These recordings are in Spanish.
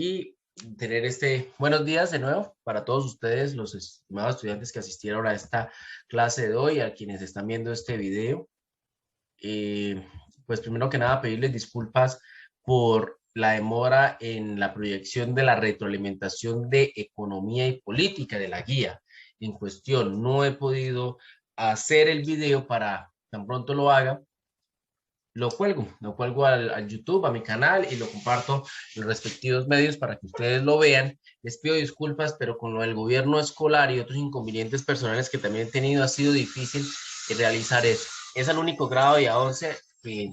y tener buenos días de nuevo para todos ustedes, los estimados estudiantes que asistieron a esta clase de hoy, a quienes están viendo este video. Pues primero que nada pedirles disculpas por la demora en la proyección de la retroalimentación de economía y política de la guía en cuestión. No he podido hacer el video para tan pronto lo haga. Lo cuelgo al YouTube, a mi canal y lo comparto en los respectivos medios para que ustedes lo vean. Les pido disculpas, pero con lo del gobierno escolar y otros inconvenientes personales que también he tenido, ha sido difícil realizar eso. Es al único grado de A11 que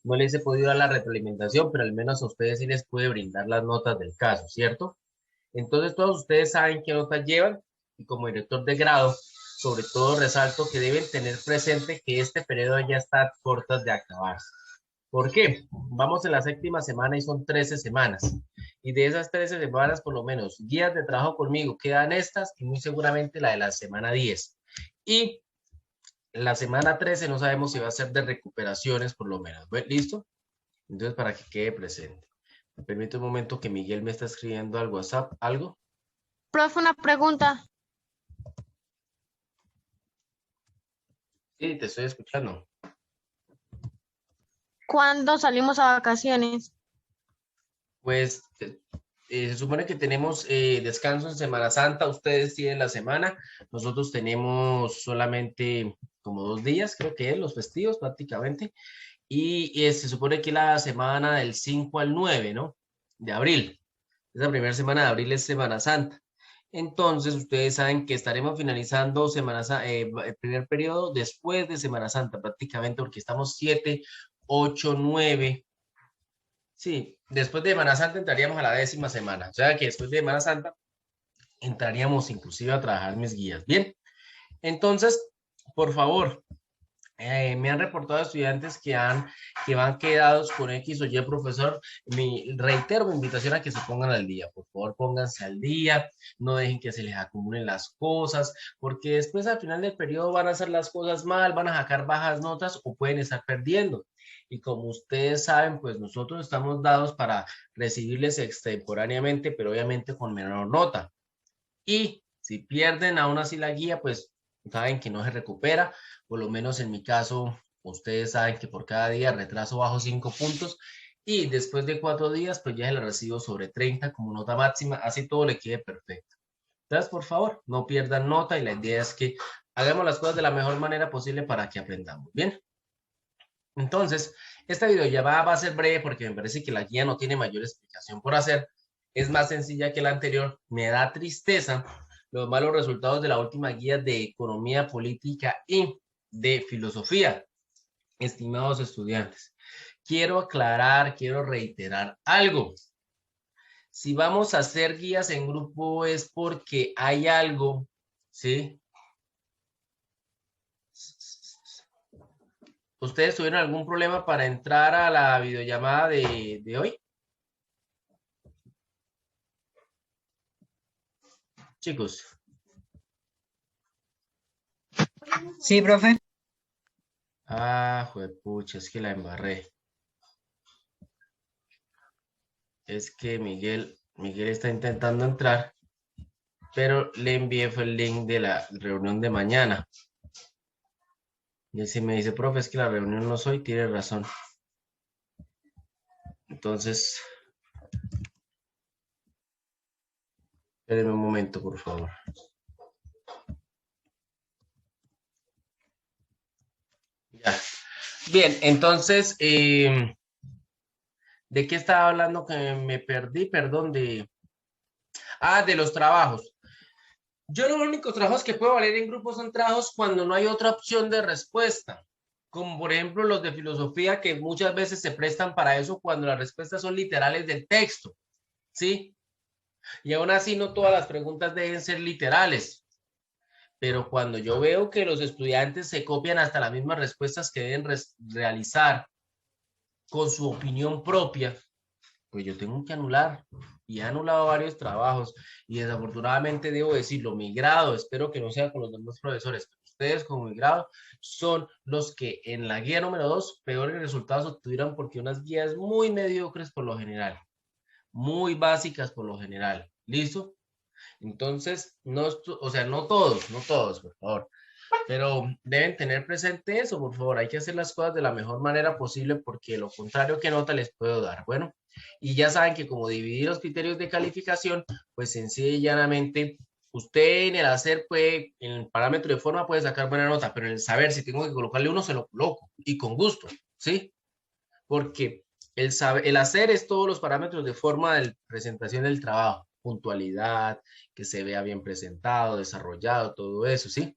no les he podido dar la retroalimentación, pero al menos a ustedes sí les puede brindar las notas del caso, ¿cierto? Entonces todos ustedes saben qué notas llevan y como director de grado, sobre todo resalto que deben tener presente que este periodo ya está a puertas de acabarse. ¿Por qué? Vamos en la séptima semana y son 13 semanas. Y de esas 13 semanas, por lo menos, guías de trabajo conmigo quedan estas y muy seguramente la de la semana 10. Y la semana 13 no sabemos si va a ser de recuperaciones, por lo menos. ¿Listo? Entonces, para que quede presente. Me permite un momento que Miguel me está escribiendo al WhatsApp, ¿algo? Profe, una pregunta. Sí, te estoy escuchando. ¿Cuándo salimos a vacaciones? Pues se supone que tenemos descanso en Semana Santa, ustedes tienen la semana, nosotros tenemos solamente como 2 días, creo que es, los festivos prácticamente, y se supone que la semana del 5 al 9, ¿no? De abril. Esa primera semana de abril es Semana Santa. Entonces, ustedes saben que estaremos finalizando el primer periodo después de Semana Santa, prácticamente, porque estamos 7, 8, 9. Sí, después de Semana Santa entraríamos a la 10ª semana. O sea que después de Semana Santa entraríamos inclusive a trabajar mis guías. Bien, entonces, por favor, me han reportado estudiantes que van quedados con X o Y profesor. Reitero mi invitación a que se pongan al día. Por favor, pónganse al día, no dejen que se les acumulen las cosas, porque después al final del periodo van a hacer las cosas mal, van a sacar bajas notas o pueden estar perdiendo. Y como ustedes saben, pues nosotros estamos dados para recibirles extemporáneamente, pero obviamente con menor nota. Y si pierden aún así la guía, pues saben que no se recupera. Por lo menos en mi caso, ustedes saben que por cada día retraso bajo 5 puntos y después de 4 días, pues ya se la recibo sobre 30 como nota máxima, así todo le quede perfecto. Entonces, por favor, no pierdan nota y la idea es que hagamos las cosas de la mejor manera posible para que aprendamos. Bien, entonces, esta videollamada va a ser breve porque me parece que la guía no tiene mayor explicación por hacer. Es más sencilla que la anterior. Me da tristeza los malos resultados de la última guía de economía política y de filosofía, estimados estudiantes. Quiero aclarar, quiero reiterar algo. Si vamos a hacer guías en grupo es porque hay algo, ¿sí? ¿Ustedes tuvieron algún problema para entrar a la videollamada de hoy? Chicos. Sí, profe. Ah, juepucha, es que la embarré. Es que Miguel está intentando entrar, pero le envié fue el link de la reunión de mañana. Y él sí me dice, profe, es que la reunión no soy, tiene razón. Entonces, espérenme un momento, por favor. Ya. Bien, entonces, ¿de qué estaba hablando que me perdí? Perdón, de los trabajos. Yo los únicos trabajos que puedo valer en grupo son trabajos cuando no hay otra opción de respuesta, como por ejemplo los de filosofía que muchas veces se prestan para eso cuando las respuestas son literales del texto, ¿sí? Y aún así no todas las preguntas deben ser literales, pero cuando yo veo que los estudiantes se copian hasta las mismas respuestas que deben realizar con su opinión propia, pues yo tengo que anular y he anulado varios trabajos y desafortunadamente debo decirlo, mi grado, espero que no sea con los demás profesores, pero ustedes como mi grado son los que en la guía número 2 peores resultados obtuvieron porque unas guías muy mediocres por lo general. muy básicas por lo general. ¿Listo? Entonces, no, o sea, no todos, por favor. Pero deben tener presente eso, por favor. Hay que hacer las cosas de la mejor manera posible porque lo contrario, ¿qué nota les puedo dar? Bueno, y ya saben que como dividir los criterios de calificación, pues sencilla y llanamente, usted en el hacer puede, en el parámetro de forma puede sacar buena nota, pero en el saber si tengo que colocarle uno, se lo coloco y con gusto, ¿sí? Porque el hacer es todos los parámetros de forma de presentación del trabajo, puntualidad, que se vea bien presentado, desarrollado, todo eso, ¿sí?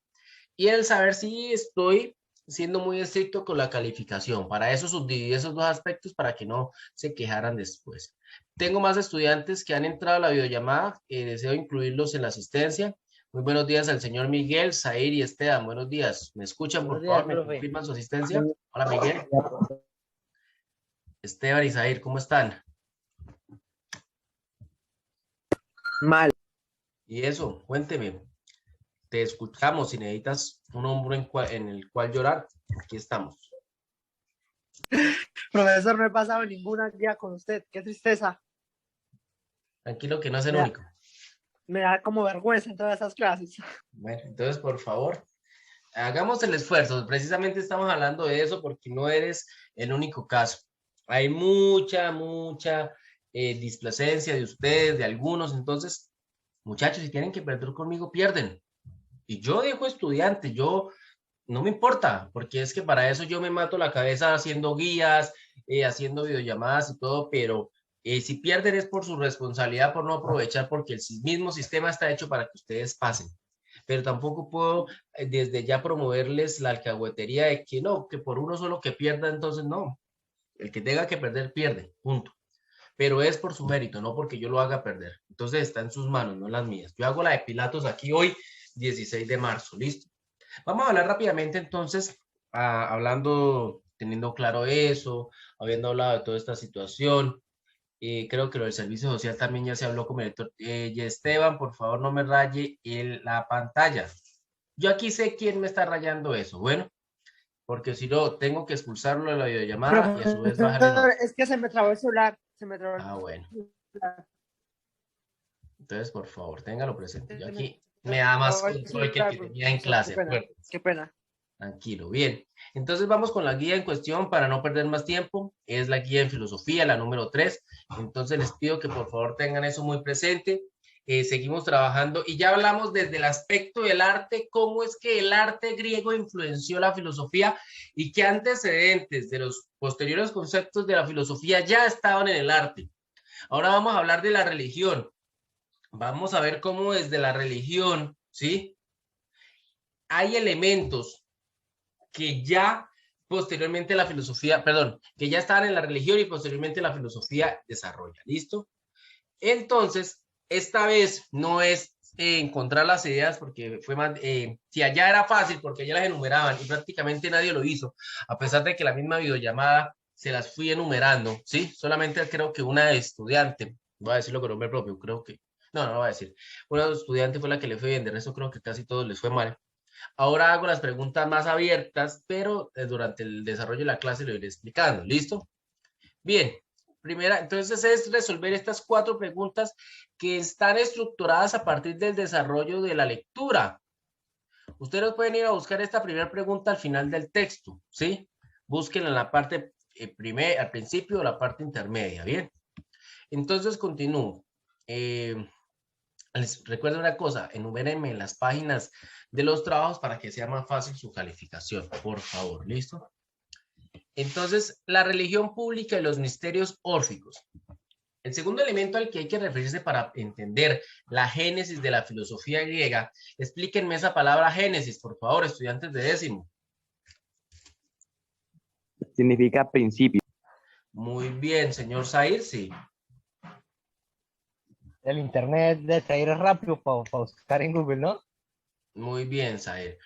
Y el saber si estoy siendo muy estricto con la calificación. Para eso subdividí esos dos aspectos para que no se quejaran después. Tengo más estudiantes que han entrado a la videollamada. Deseo incluirlos en la asistencia. Muy buenos días al señor Miguel, Zair y Esteban. Buenos días. ¿Me escuchan, por favor? ¿Me confirman su asistencia? Hola, Miguel. Esteban y Zair, ¿cómo están? Mal. Y eso, cuénteme. Te escuchamos. Si necesitas un hombro en el cual llorar, aquí estamos. Profesor, no he pasado ninguna día con usted. Qué tristeza. Tranquilo que no es el Ya. único. Me da como vergüenza en todas esas clases. Bueno, entonces, por favor, hagamos el esfuerzo. Precisamente estamos hablando de eso porque no eres el único caso. Hay mucha displacencia de ustedes, de algunos. Entonces, muchachos, si tienen que perder conmigo, pierden. Y yo dejo estudiantes, yo no me importa, porque es que para eso yo me mato la cabeza haciendo guías, haciendo videollamadas y todo, pero si pierden es por su responsabilidad, por no aprovechar, porque el mismo sistema está hecho para que ustedes pasen. Pero tampoco puedo desde ya promoverles la alcahuetería de que no, que por uno solo que pierda, entonces no. El que tenga que perder, pierde, punto. Pero es por su mérito, no porque yo lo haga perder. Entonces está en sus manos, no en las mías. Yo hago la de Pilatos aquí hoy, 16 de marzo, ¿listo? Vamos a hablar rápidamente entonces, hablando, teniendo claro eso, habiendo hablado de toda esta situación. Creo que lo del servicio social también ya se habló con el director. Y Esteban, por favor, no me raye la pantalla. Yo aquí sé quién me está rayando eso. Bueno, porque si no, tengo que expulsarlo de la videollamada y a su vez bajarle Profesor, nota. es que se me trabó el celular. Se me trabó el Ah, bueno. celular. Entonces, por favor, téngalo presente. Yo Se me aquí me da más trabó el control que el que celular, tenía en profesor. clase. Qué pena. Acuérdate. Qué pena. Tranquilo, bien. Entonces vamos con la guía en cuestión para no perder más tiempo. Es la guía en filosofía, la número 3. Entonces les pido que por favor tengan eso muy presente. Seguimos trabajando y ya hablamos desde el aspecto del arte, cómo es que el arte griego influenció la filosofía y qué antecedentes de los posteriores conceptos de la filosofía ya estaban en el arte. Ahora vamos a hablar de la religión. Vamos a ver cómo desde la religión, ¿sí? Hay elementos que ya posteriormente la filosofía, perdón, que ya estaban en la religión y posteriormente la filosofía desarrolla. ¿Listo? Entonces, esta vez no es encontrar las ideas porque fue más, si allá era fácil porque allá las enumeraban y prácticamente nadie lo hizo, a pesar de que la misma videollamada se las fui enumerando, ¿sí? Solamente creo que una estudiante, voy a decirlo con nombre propio, creo que, no lo voy a decir, una estudiante fue la que le fue bien, de resto creo que casi todos les fue mal. Ahora hago las preguntas más abiertas, pero durante el desarrollo de la clase lo iré explicando. ¿Listo? Bien. Primera, entonces es resolver estas 4 preguntas que están estructuradas a partir del desarrollo de la lectura. Ustedes pueden ir a buscar esta primera pregunta al final del texto, ¿sí? Búsquenla en la parte al principio o la parte intermedia, ¿bien? Entonces continúo. Les recuerdo una cosa, enumérenme las páginas de los trabajos para que sea más fácil su calificación, por favor, ¿listo? Entonces, la religión pública y los misterios órficos. El segundo elemento al que hay que referirse para entender la génesis de la filosofía griega, explíquenme esa palabra génesis, por favor, estudiantes de décimo. Significa principio. Muy bien, señor Zair, sí. El internet de Zaire es rápido para buscar en Google, ¿no? Muy bien, Zair.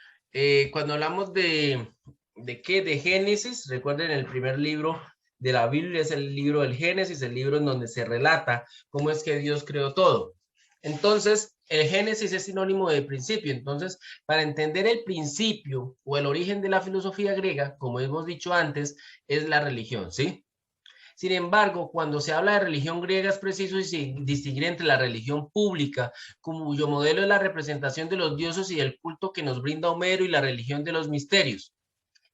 Cuando hablamos ¿de qué? De Génesis, recuerden el primer libro de la Biblia es el libro del Génesis, el libro en donde se relata cómo es que Dios creó todo. Entonces, el Génesis es sinónimo de principio. Entonces, para entender el principio o el origen de la filosofía griega, como hemos dicho antes, es la religión, ¿sí? Sin embargo, cuando se habla de religión griega es preciso distinguir entre la religión pública, cuyo modelo es la representación de los dioses y el culto que nos brinda Homero, y la religión de los misterios.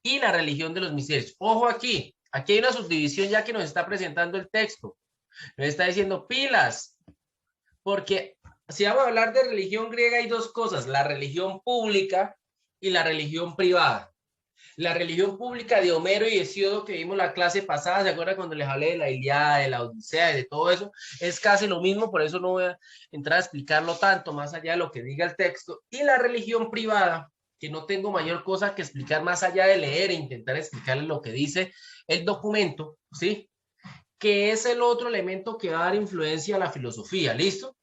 Y la religión de los misterios. Ojo aquí, aquí hay una subdivisión ya que nos está presentando el texto. Nos está diciendo pilas, porque si vamos a hablar de religión griega hay dos cosas, la religión pública y la religión privada. La religión pública de Homero y Hesíodo que vimos la clase pasada, ¿se acuerdan cuando les hablé de la Ilíada, de la Odisea y de todo eso? Es casi lo mismo, por eso no voy a entrar a explicarlo tanto, más allá de lo que diga el texto. Y la religión privada, que no tengo mayor cosa que explicar más allá de leer e intentar explicarles lo que dice el documento, ¿sí? Que es el otro elemento que va a dar influencia a la filosofía, ¿listo?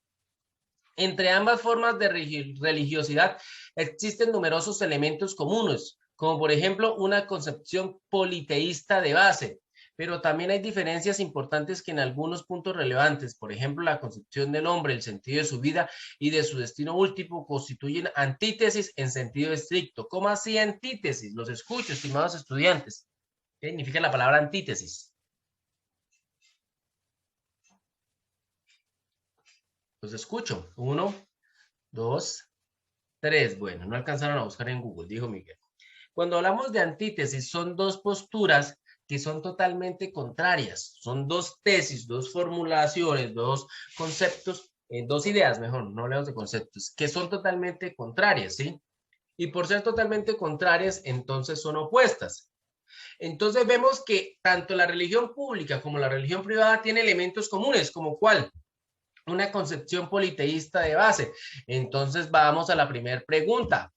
Entre ambas formas de religiosidad existen numerosos elementos comunes, como por ejemplo una concepción politeísta de base, pero también hay diferencias importantes que en algunos puntos relevantes, por ejemplo la concepción del hombre, el sentido de su vida y de su destino último, constituyen antítesis en sentido estricto. ¿Cómo así antítesis? Los escucho, estimados estudiantes. ¿Qué significa la palabra antítesis? Los escucho. 1, 2, 3. Bueno, no alcanzaron a buscar en Google, dijo Miguel. Cuando hablamos de antítesis, son dos posturas que son totalmente contrarias. Son dos tesis, dos formulaciones, dos conceptos, dos ideas, mejor, no hablemos de conceptos, que son totalmente contrarias, ¿sí? Y por ser totalmente contrarias, entonces son opuestas. Entonces vemos que tanto la religión pública como la religión privada tiene elementos comunes, como ¿cuál? Una concepción politeísta de base. Entonces vamos a la primera pregunta.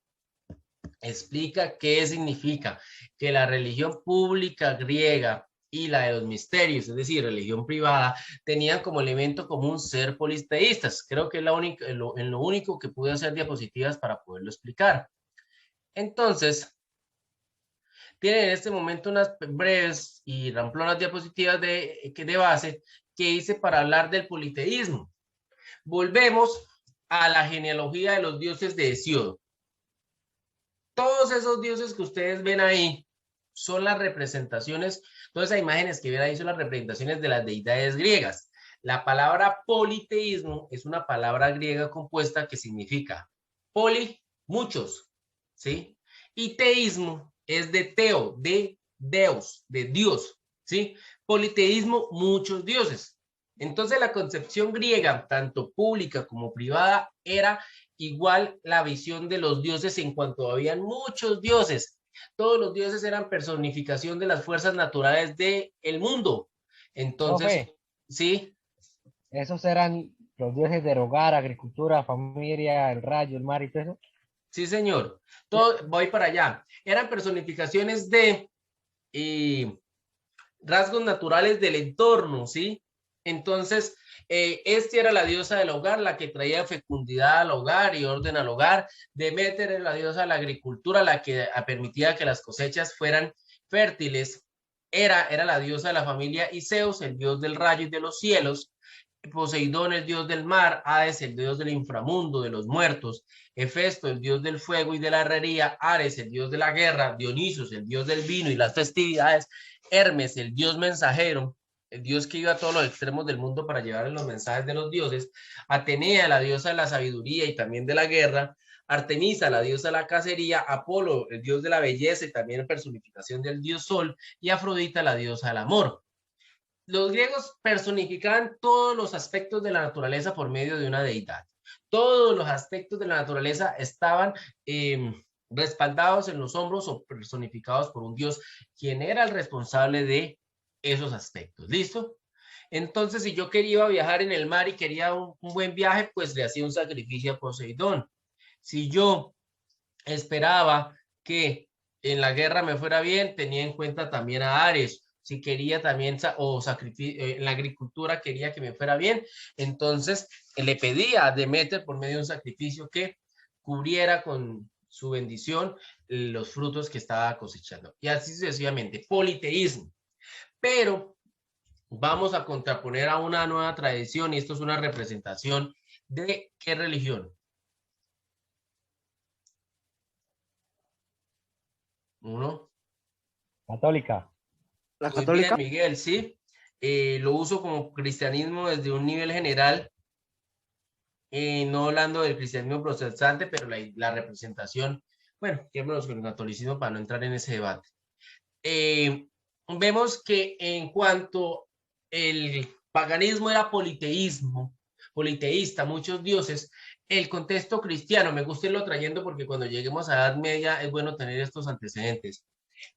Explica qué significa que la religión pública griega y la de los misterios, es decir, religión privada, tenían como elemento común ser politeístas. Creo que es en lo único que pude hacer diapositivas para poderlo explicar. Entonces, tienen en este momento unas breves y ramplonas diapositivas de base que hice para hablar del politeísmo. Volvemos a la genealogía de los dioses de Hesíodo. Todos esos dioses que ustedes ven ahí son las representaciones, todas esas imágenes que ven ahí son las representaciones de las deidades griegas. La palabra politeísmo es una palabra griega compuesta que significa poli, muchos, ¿sí? Y teísmo es de teo, de deus, de Dios, ¿sí? Politeísmo, muchos dioses. Entonces la concepción griega, tanto pública como privada, era igual la visión de los dioses en cuanto habían muchos dioses. Todos los dioses eran personificación de las fuerzas naturales del mundo. Entonces, Profe, sí, esos eran los dioses del hogar, agricultura, familia, el rayo, el mar y todo eso. sí, señor. Todo, voy para allá. Eran personificaciones de rasgos naturales del entorno, ¿sí? Entonces, este era la diosa del hogar, la que traía fecundidad al hogar y orden al hogar. Deméter era la diosa de la agricultura, la que permitía que las cosechas fueran fértiles. Era la diosa de la familia, y Zeus, el dios del rayo y de los cielos. Poseidón, el dios del mar. Hades, el dios del inframundo, de los muertos. Hefesto, el dios del fuego y de la herrería. Ares, el dios de la guerra. Dionisos, el dios del vino y las festividades. Hermes, el dios mensajero, el dios que iba a todos los extremos del mundo para llevar los mensajes de los dioses. Atenea, la diosa de la sabiduría y también de la guerra. Artemisa, la diosa de la cacería. Apolo, el dios de la belleza y también personificación del dios sol. Y Afrodita, la diosa del amor. Los griegos personificaban todos los aspectos de la naturaleza por medio de una deidad. Todos los aspectos de la naturaleza estaban respaldados en los hombros o personificados por un dios, quien era el responsable de esos aspectos. ¿Listo? Entonces, si yo quería viajar en el mar y quería un buen viaje, pues le hacía un sacrificio a Poseidón. Si yo esperaba que en la guerra me fuera bien, tenía en cuenta también a Ares. Si quería también, en la agricultura quería que me fuera bien, entonces le pedía a Deméter por medio de un sacrificio que cubriera con su bendición los frutos que estaba cosechando. Y así sucesivamente, politeísmo. Pero vamos a contraponer a una nueva tradición, y esto es una representación de ¿qué religión? Uno. Católica. La Muy bien, católica. Miguel, sí. lo uso como cristianismo desde un nivel general, no hablando del cristianismo protestante, pero la representación, bueno, quedémonos con el catolicismo para no entrar en ese debate. Vemos que en cuanto el paganismo era politeísta, muchos dioses, el contexto cristiano, me gusta irlo trayendo porque cuando lleguemos a Edad Media es bueno tener estos antecedentes,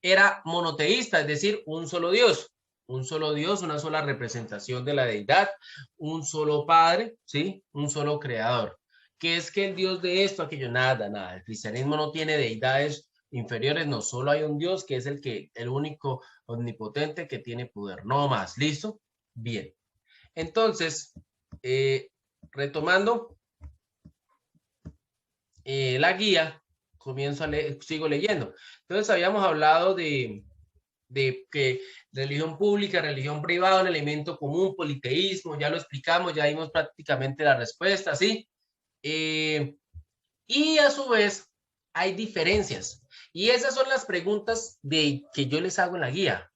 era monoteísta, es decir, un solo Dios, una sola representación de la deidad, un solo Padre, ¿sí? Un solo Creador. ¿Qué es que el Dios de esto, aquello? Nada. El cristianismo no tiene deidades inferiores, no, solo hay un Dios que es el único omnipotente que tiene poder, no más. ¿Listo? Bien. Entonces, retomando la guía, sigo leyendo. Entonces, habíamos hablado de que religión pública, religión privada, un elemento común, politeísmo, ya lo explicamos, ya dimos prácticamente la respuesta, ¿sí? Y a su vez hay diferencias. Y esas son las preguntas que yo les hago en la guía.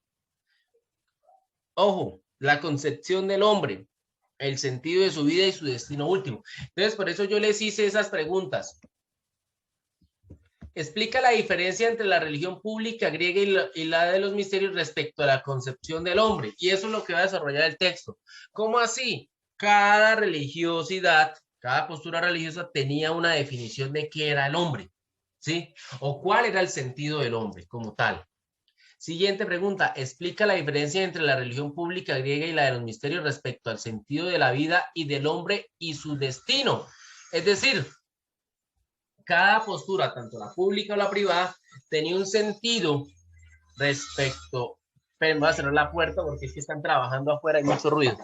Ojo, la concepción del hombre, el sentido de su vida y su destino último. Entonces, por eso yo les hice esas preguntas. Explica la diferencia entre la religión pública griega y la de los misterios respecto a la concepción del hombre. Y eso es lo que va a desarrollar el texto. ¿Cómo así? Cada religiosidad, cada postura religiosa tenía una definición de qué era el hombre, ¿sí? O cuál era el sentido del hombre como tal. Siguiente pregunta. Explica la diferencia entre la religión pública griega y la de los misterios respecto al sentido de la vida y del hombre y su destino. Es decir, cada postura, tanto la pública o la privada, tenía un sentido respecto... Esperen, voy a cerrar la puerta porque es que están trabajando afuera, hay mucho ruido.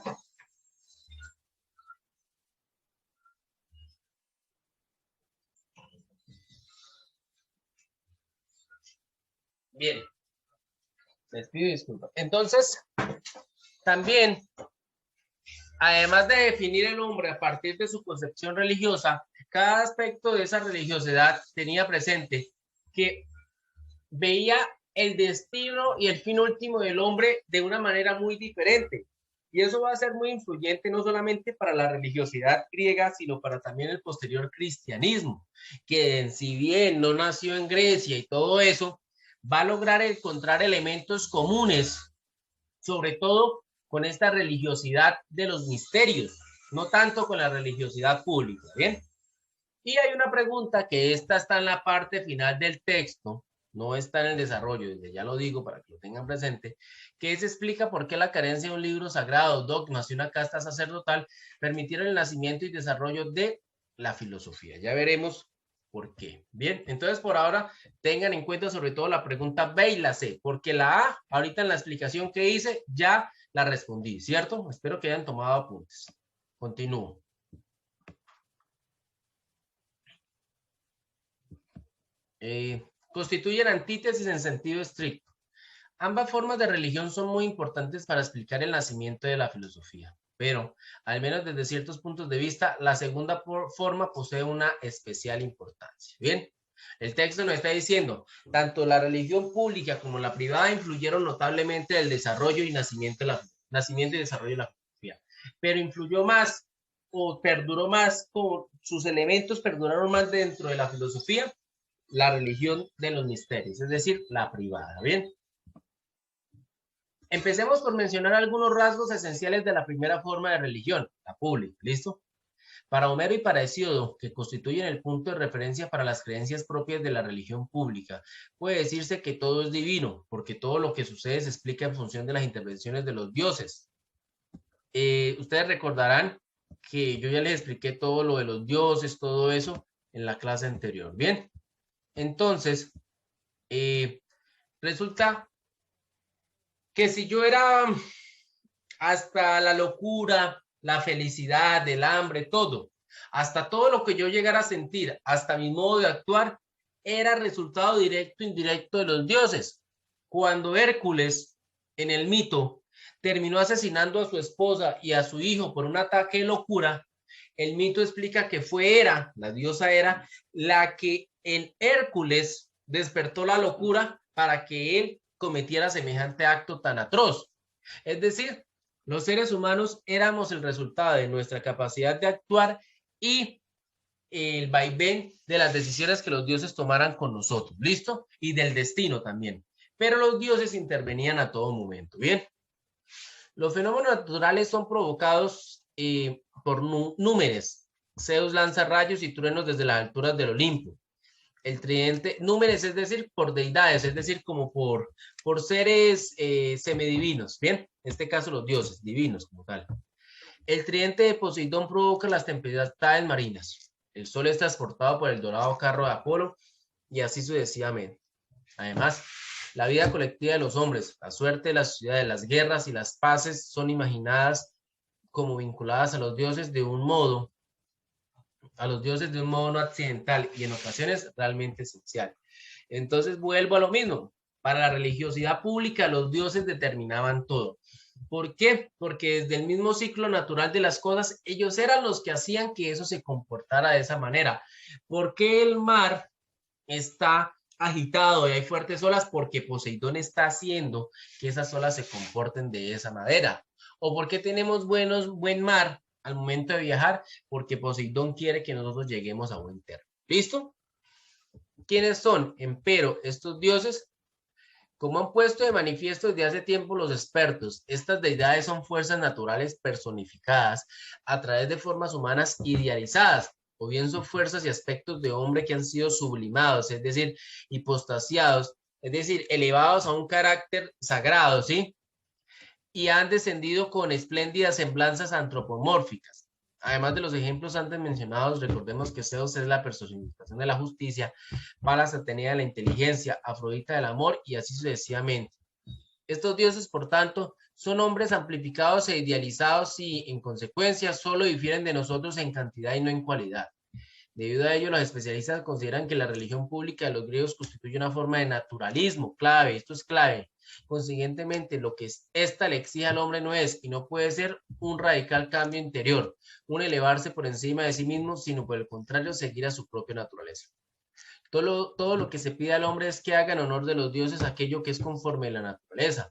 Bien. Les pido disculpas. Entonces, también, además de definir el hombre a partir de su concepción religiosa, cada aspecto de esa religiosidad tenía presente que veía el destino y el fin último del hombre de una manera muy diferente. Y eso va a ser muy influyente no solamente para la religiosidad griega, sino para también el posterior cristianismo, que si bien no nació en Grecia y todo eso, va a lograr encontrar elementos comunes, sobre todo con esta religiosidad de los misterios, no tanto con la religiosidad pública, ¿bien? Y hay una pregunta que esta está en la parte final del texto, no está en el desarrollo, ya lo digo para que lo tengan presente, que se explica por qué la carencia de un libro sagrado, dogmas y una casta sacerdotal permitieron el nacimiento y desarrollo de la filosofía. Ya veremos por qué. Bien, entonces por ahora tengan en cuenta sobre todo la pregunta B y la C, porque la A, ahorita en la explicación que hice, ya la respondí, ¿cierto? Espero que hayan tomado apuntes. Continúo. Constituyen antítesis en sentido estricto. Ambas formas de religión son muy importantes para explicar el nacimiento de la filosofía, pero, al menos desde ciertos puntos de vista, la segunda forma posee una especial importancia. Bien, el texto nos está diciendo, tanto la religión pública como la privada influyeron notablemente en el desarrollo y nacimiento y desarrollo de la filosofía, pero influyó más o perduró más, sus elementos perduraron más dentro de la filosofía, la religión de los misterios, es decir, la privada. Bien. Empecemos por mencionar algunos rasgos esenciales de la primera forma de religión, la pública. ¿Listo? Para Homero y para Hesíodo, que constituyen el punto de referencia para las creencias propias de la religión pública, puede decirse que todo es divino, porque todo lo que sucede se explica en función de las intervenciones de los dioses. Ustedes recordarán que yo ya les expliqué todo lo de los dioses, todo eso en la clase anterior. Bien. Entonces, resulta que si yo era hasta la locura, la felicidad, el hambre, todo, hasta todo lo que yo llegara a sentir, hasta mi modo de actuar, era resultado directo e indirecto de los dioses. Cuando Hércules, en el mito, terminó asesinando a su esposa y a su hijo por un ataque de locura, el mito explica que fue Hera, la diosa Hera, la que en Hércules despertó la locura para que él cometiera semejante acto tan atroz. Es decir, Los seres humanos éramos el resultado de nuestra capacidad de actuar y el vaivén de las decisiones que los dioses tomaran con nosotros, ¿listo? Y del destino también. Pero los dioses intervenían a todo momento, ¿bien? Los fenómenos naturales son provocados por números. Zeus lanza rayos y truenos desde las alturas del Olimpo. El tridente, números, es decir, por deidades, es decir, como por seres semidivinos, ¿bien? En este caso los dioses divinos como tal. El tridente de Poseidón provoca las tempestades marinas. El sol es transportado por el dorado carro de Apolo y así sucesivamente. Además, la vida colectiva de los hombres, la suerte de las ciudades, las guerras y las paces son imaginadas como vinculadas a los dioses de un modo no accidental y en ocasiones realmente esencial. Entonces vuelvo a lo mismo. Para la religiosidad pública los dioses determinaban todo. ¿Por qué? Porque desde el mismo ciclo natural de las cosas, ellos eran los que hacían que eso se comportara de esa manera. ¿Por qué el mar está agitado y hay fuertes olas? Porque Poseidón está haciendo que esas olas se comporten de esa manera. ¿O por qué tenemos buen mar al momento de viajar? Porque Poseidón quiere que nosotros lleguemos a buen término. ¿Listo? ¿Quiénes son, empero, estos dioses? Como han puesto de manifiesto desde hace tiempo los expertos, estas deidades son fuerzas naturales personificadas a través de formas humanas idealizadas, o bien son fuerzas y aspectos de hombre que han sido sublimados, es decir, hipostasiados, es decir, elevados a un carácter sagrado, ¿sí? Y han descendido con espléndidas semblanzas antropomórficas. Además de los ejemplos antes mencionados, recordemos que Zeus es la personificación de la justicia, Palas Atenea de la inteligencia, Afrodita del amor y así sucesivamente. Estos dioses, por tanto, son hombres amplificados e idealizados y, en consecuencia, solo difieren de nosotros en cantidad y no en cualidad. Debido a ello, los especialistas consideran que la religión pública de los griegos constituye una forma de naturalismo clave. Esto es clave. Consiguientemente, lo que esta le exige al hombre no es y no puede ser un radical cambio interior, un elevarse por encima de sí mismo, sino por el contrario, seguir a su propia naturaleza. Todo lo que se pide al hombre es que haga en honor de los dioses aquello que es conforme a la naturaleza.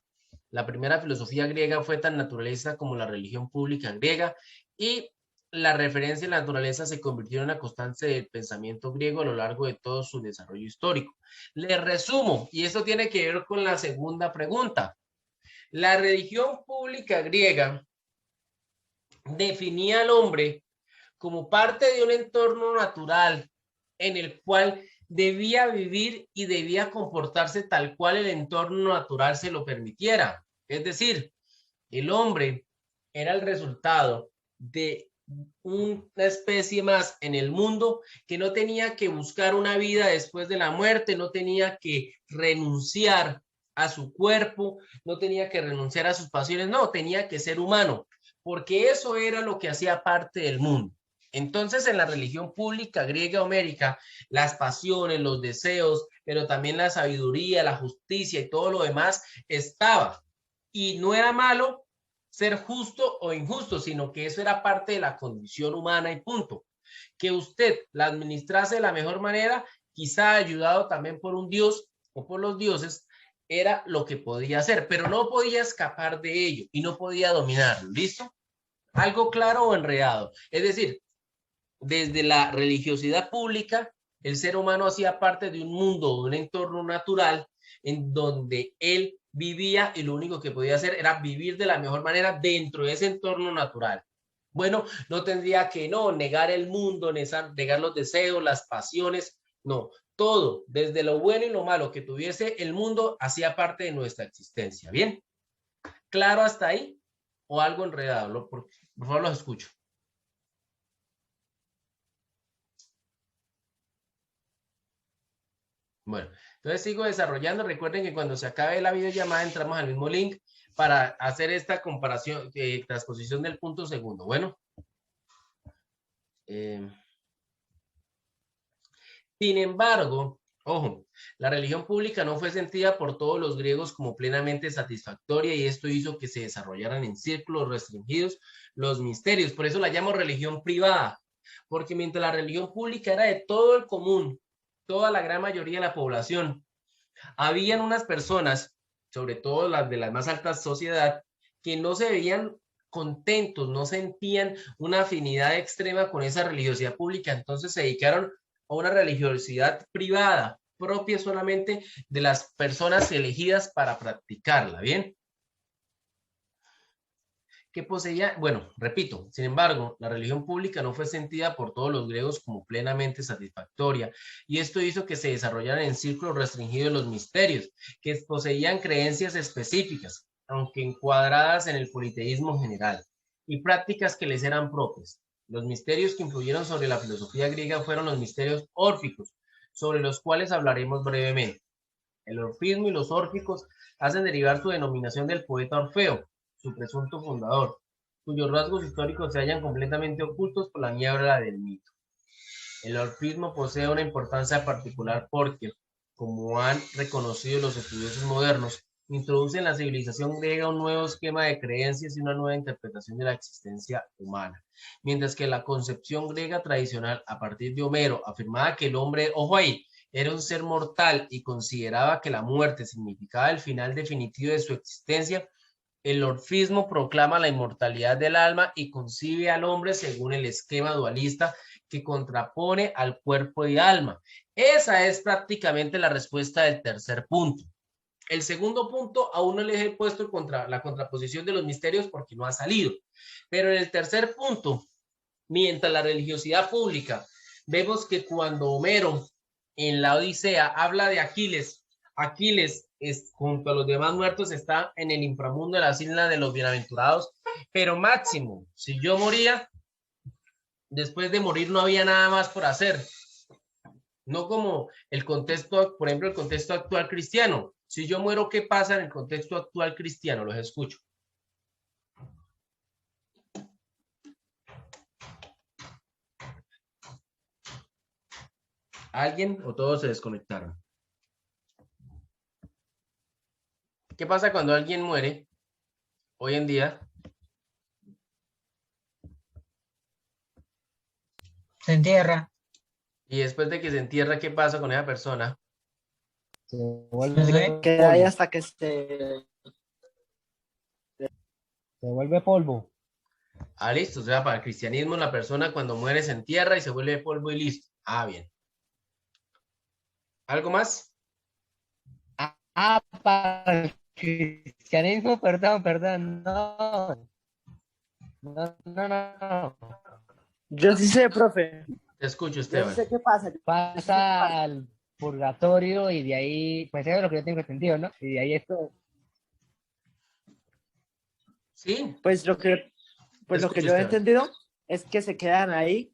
La primera filosofía griega fue tan naturalista como la religión pública griega y la referencia a la naturaleza se convirtió en una constante del pensamiento griego a lo largo de todo su desarrollo histórico. Les resumo, y esto tiene que ver con la segunda pregunta. La religión pública griega definía al hombre como parte de un entorno natural en el cual debía vivir y debía comportarse tal cual el entorno natural se lo permitiera. Es decir, el hombre era el resultado de una especie más en el mundo que no tenía que buscar una vida después de la muerte, no tenía que renunciar a su cuerpo, no tenía que renunciar a sus pasiones, no, tenía que ser humano, porque eso era lo que hacía parte del mundo. Entonces, en la religión pública griega homérica, las pasiones, los deseos, pero también la sabiduría, la justicia y todo lo demás estaba. Y no era malo ser justo o injusto, sino que eso era parte de la condición humana y punto. Que usted la administrase de la mejor manera, quizá ayudado también por un dios o por los dioses, era lo que podía hacer, pero no podía escapar de ello y no podía dominarlo. ¿Listo? Algo claro o enredado. Es decir, desde la religiosidad pública, el ser humano hacía parte de un mundo, de un entorno natural en donde él vivía y lo único que podía hacer era vivir de la mejor manera dentro de ese entorno natural. Bueno, no tendría que negar el mundo, negar los deseos, las pasiones, no. Todo, desde lo bueno y lo malo que tuviese el mundo, hacía parte de nuestra existencia. ¿Bien? ¿Claro hasta ahí? ¿O algo enredado? Por favor, los escucho. Bueno, entonces sigo desarrollando. Recuerden que cuando se acabe la videollamada entramos al mismo link para hacer esta comparación, transposición del punto segundo. Bueno. Sin embargo, ojo, la religión pública no fue sentida por todos los griegos como plenamente satisfactoria y esto hizo que se desarrollaran en círculos restringidos los misterios. Por eso la llamo religión privada, porque mientras la religión pública era de todo el común, toda la gran mayoría de la población, habían unas personas, sobre todo las de la más alta sociedad, que no se veían contentos, no sentían una afinidad extrema con esa religiosidad pública, entonces se dedicaron a una religiosidad privada, propia solamente de las personas elegidas para practicarla, ¿bien? Que poseía, bueno, repito, sin embargo, la religión pública no fue sentida por todos los griegos como plenamente satisfactoria, y esto hizo que se desarrollaran en círculos restringidos los misterios, que poseían creencias específicas, aunque encuadradas en el politeísmo general, y prácticas que les eran propias. Los misterios que influyeron sobre la filosofía griega fueron los misterios órficos, sobre los cuales hablaremos brevemente. El orfismo y los órficos hacen derivar su denominación del poeta Orfeo, su presunto fundador, cuyos rasgos históricos se hallan completamente ocultos por la niebla del mito. El orfismo posee una importancia particular porque, como han reconocido los estudiosos modernos, introduce en la civilización griega un nuevo esquema de creencias y una nueva interpretación de la existencia humana, mientras que la concepción griega tradicional a partir de Homero afirmaba que el hombre, ojo ahí, era un ser mortal y consideraba que la muerte significaba el final definitivo de su existencia. El orfismo proclama la inmortalidad del alma y concibe al hombre según el esquema dualista que contrapone al cuerpo y alma. Esa es prácticamente la respuesta del tercer punto. El segundo punto aún no les he puesto la contraposición de los misterios porque no ha salido. Pero en el tercer punto, mientras la religiosidad pública, vemos que cuando Homero en la Odisea habla de Aquiles, Aquiles junto a los demás muertos está en el inframundo de las islas de los bienaventurados, pero máximo, si yo moría, después de morir no había nada más por hacer. No como el contexto, por ejemplo, el contexto actual cristiano. Si yo muero, ¿qué pasa en el contexto actual cristiano? Los escucho. ¿Alguien o todos se desconectaron? ¿Qué pasa cuando alguien muere hoy en día? Se entierra. Y después de que se entierra, ¿qué pasa con esa persona? Se vuelve, Se Queda ahí polvo. hasta que se... Se vuelve polvo. Ah, listo. O sea, para el cristianismo, la persona cuando muere se entierra y se vuelve polvo y listo. Ah, bien. ¿Algo más? Para el cristianismo, perdón, no. No. Yo sí sé, profe. Te escucho, Yo Esteban. sí sé qué pasa. Pasa al purgatorio y de ahí, pues eso es lo que yo tengo entendido, ¿no? Y de ahí esto, Sí, Pues lo que, pues te lo que escucho, yo he Esteban. entendido es que se quedan ahí.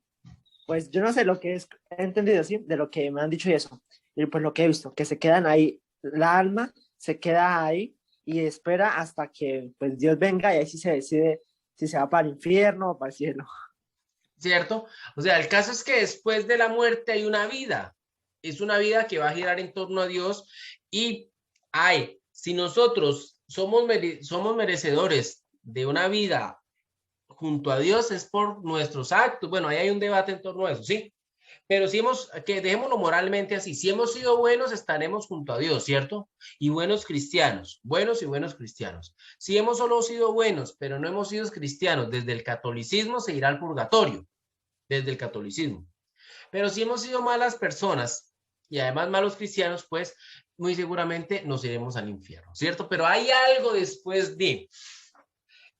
Pues yo no sé lo que es, he entendido, ¿sí? De lo que me han dicho y eso. Y pues lo que he visto, que se quedan ahí. La alma se queda ahí y espera hasta que pues Dios venga y ahí sí se decide si se va para el infierno o para el cielo. ¿Cierto? O sea, el caso es que después de la muerte hay una vida. Es una vida que va a girar en torno a Dios y si nosotros somos merecedores de una vida junto a Dios es por nuestros actos. Bueno, ahí hay un debate en torno a eso, ¿sí? Pero si dejémoslo moralmente así, si hemos sido buenos, estaremos junto a Dios, ¿cierto? Y buenos cristianos, buenos y buenos cristianos. Si hemos solo sido buenos, pero no hemos sido cristianos, desde el catolicismo se irá al purgatorio, desde el catolicismo. Pero si hemos sido malas personas y además malos cristianos, pues muy seguramente nos iremos al infierno, ¿cierto? Pero hay algo después de...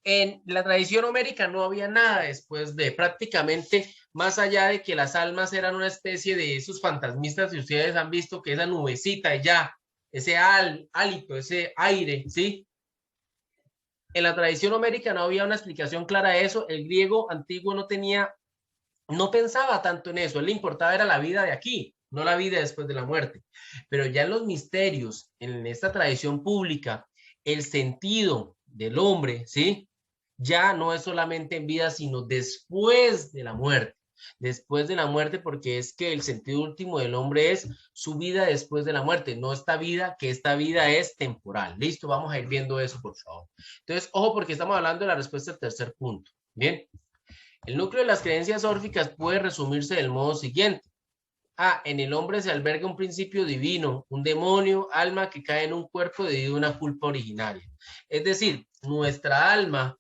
En la tradición homérica no había nada después de, prácticamente, más allá de que las almas eran una especie de esos fantasmistas, y ustedes han visto que esa nubecita y ya, ese hálito, ese aire, ¿sí? En la tradición homérica no había una explicación clara de eso. El griego antiguo no pensaba tanto en eso. A él le importaba era la vida de aquí, no la vida después de la muerte. Pero ya en los misterios, en esta tradición pública, el sentido del hombre, ¿sí? Ya no es solamente en vida, sino después de la muerte. Después de la muerte, porque es que el sentido último del hombre es su vida después de la muerte, no esta vida, que esta vida es temporal. Listo, vamos a ir viendo eso, por favor. Entonces, ojo, porque estamos hablando de la respuesta al tercer punto. Bien, el núcleo de las creencias órficas puede resumirse del modo siguiente. En el hombre se alberga un principio divino, un demonio, alma que cae en un cuerpo debido a una culpa originaria. Es decir, nuestra alma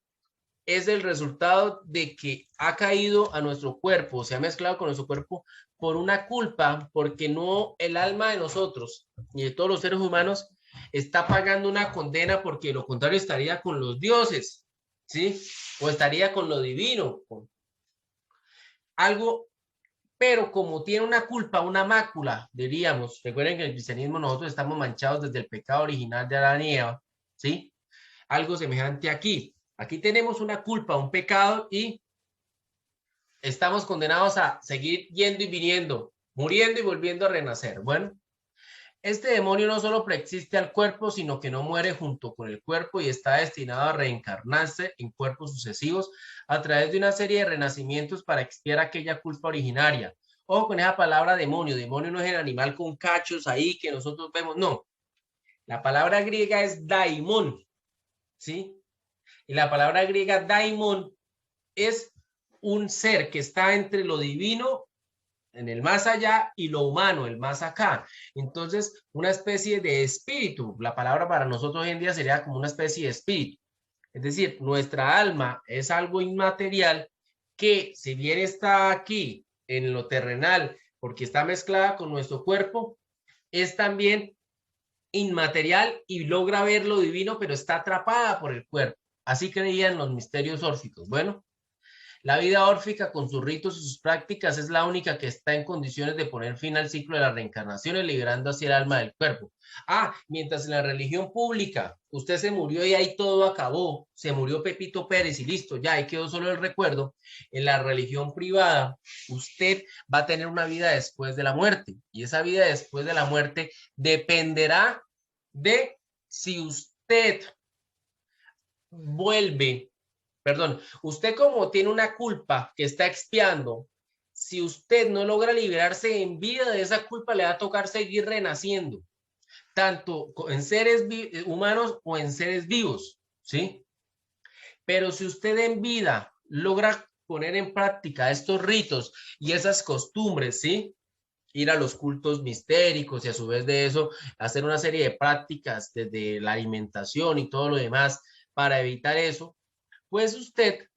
es el resultado de que ha caído a nuestro cuerpo, se ha mezclado con nuestro cuerpo por una culpa, porque no el alma de nosotros y de todos los seres humanos está pagando una condena, porque lo contrario estaría con los dioses, ¿sí? O estaría con lo divino, con algo, pero como tiene una culpa, una mácula, diríamos, recuerden que en el cristianismo nosotros estamos manchados desde el pecado original de Adán y Eva, ¿sí? Algo semejante aquí. Aquí tenemos una culpa, un pecado y estamos condenados a seguir yendo y viniendo, muriendo y volviendo a renacer. Bueno, este demonio no solo preexiste al cuerpo, sino que no muere junto con el cuerpo y está destinado a reencarnarse en cuerpos sucesivos a través de una serie de renacimientos para expiar aquella culpa originaria. Ojo con esa palabra demonio. Demonio no es el animal con cachos ahí que nosotros vemos, no. La palabra griega es daimon, ¿sí? Y la palabra griega daimon es un ser que está entre lo divino, en el más allá, y lo humano, el más acá. Entonces, una especie de espíritu. La palabra para nosotros hoy en día sería como una especie de espíritu. Es decir, nuestra alma es algo inmaterial que, si bien está aquí en lo terrenal, porque está mezclada con nuestro cuerpo, es también inmaterial y logra ver lo divino, pero está atrapada por el cuerpo. Así creían los misterios órficos. Bueno, la vida órfica con sus ritos y sus prácticas es la única que está en condiciones de poner fin al ciclo de las reencarnaciones, liberando así el alma del cuerpo. Mientras en la religión pública usted se murió y ahí todo acabó, se murió Pepito Pérez y listo, ya ahí quedó solo el recuerdo. En la religión privada usted va a tener una vida después de la muerte y esa vida después de la muerte dependerá de si usted usted como tiene una culpa que está expiando, si usted no logra liberarse en vida de esa culpa, le va a tocar seguir renaciendo, tanto en seres humanos o en seres vivos, ¿sí? Pero si usted en vida logra poner en práctica estos ritos y esas costumbres, ¿sí? Ir a los cultos mistéricos y a su vez de eso hacer una serie de prácticas desde la alimentación y todo lo demás para evitar eso, pues usted